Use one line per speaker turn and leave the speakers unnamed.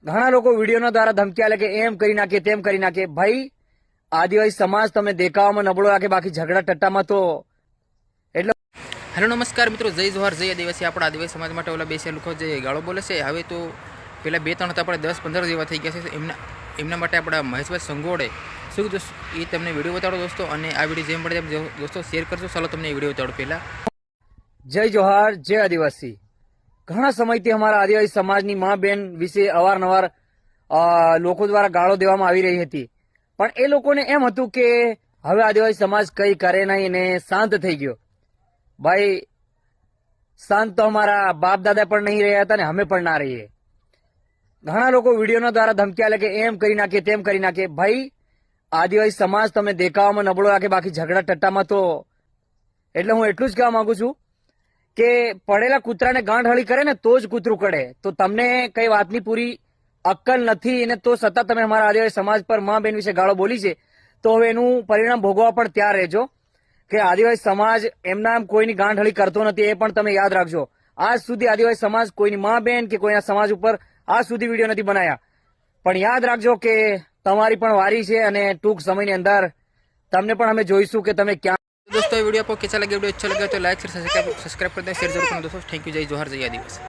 ઘણા લોકો વિડીયોના દ્વારા ધમકી આલે કે એમ કરી નાખે તેમ કરી નાખે. ભાઈ, આદિવાસી સમાજ તમને દેખાવામાં નબળો રાખે, બાકી ઝઘડા ટટ્ટામાં તો એટલે.
હેલો નમસ્કાર મિત્રો, જય જોહાર, જય આદિવાસી. આપણા આદિવાસી સમાજ માટે ઓલા બે લોકો જે ગાળો બોલે છે, હવે તો પેલા 2-3 હતા, આપણે 10-15 જેવા થઈ ગયા છે. એમના માટે આપણા મહેશભાઈ સંગોડે શું દોસ્તો એ તમને વિડીયો બતાડો દોસ્તો, અને આ વિડીયો જેમ પડે તેમ દોસ્તો શેર કરજો. ચાલો તમને એ વિડીયો બતાડો. પહેલા
જય જોહાર, જય આદિવાસી. ઘણા સમયથી અમારા આદિવાસી સમાજની મા બેન વિશે અવારનવાર લોકો દ્વારા ગાળો દેવામાં આવી રહી હતી, પણ એ લોકોને એમ હતું કે હવે આદિવાસી સમાજ કઈ કરે નહીં ને શાંત થઈ ગયો. ભાઈ, શાંત તો અમારા બાપ દાદા પણ નહીં રહ્યા હતા ને અમે પણ ના રહીએ. ઘણા લોકો વિડીયોના દ્વારા ધમકી આલે કે એમ કરી નાખે તેમ કરી નાખે. ભાઈ, આદિવાસી સમાજ તમને દેખાવામાં નબળો રાખે, બાકી ઝઘડા ટટ્ટામાં તો એટલે હું એટલું જ કહેવા માંગુ છું કે પડેલા કૂતરાને ગાંઠ હળી કરે ને તો જ કૂતરું કડે. તો તમને કઈ વાતની પૂરી અક્કલ નથી અને તો છતાં તમે અમારા આદિવાસી સમાજ પર મા બેન વિશે ગાળો બોલી છે, તો હવે એનું પરિણામ ભોગવવા પણ તૈયાર રહેજો કે આદિવાસી સમાજ એમના કોઈની ગાંઠ હળી કરતો નથી. એ પણ તમે યાદ રાખજો. આજ સુધી આદિવાસી સમાજ કોઈની મા બેન કે કોઈના સમાજ ઉપર આજ સુધી વિડીયો નથી બનાવ્યા, પણ યાદ રાખજો કે તમારી પણ વારી છે અને ટૂંક સમયની અંદર તમને પણ અમે જોઈશું કે તમે ક્યાં.
दोस्तों वीडियो आपको कैसा लगे, वीडियो अच्छा लगे तो लाइक शेयर सब्सक्राइब कर दें, शेयर जरूर करें दोस्तों. Thank you. जय जोहार, जय आदिवासी.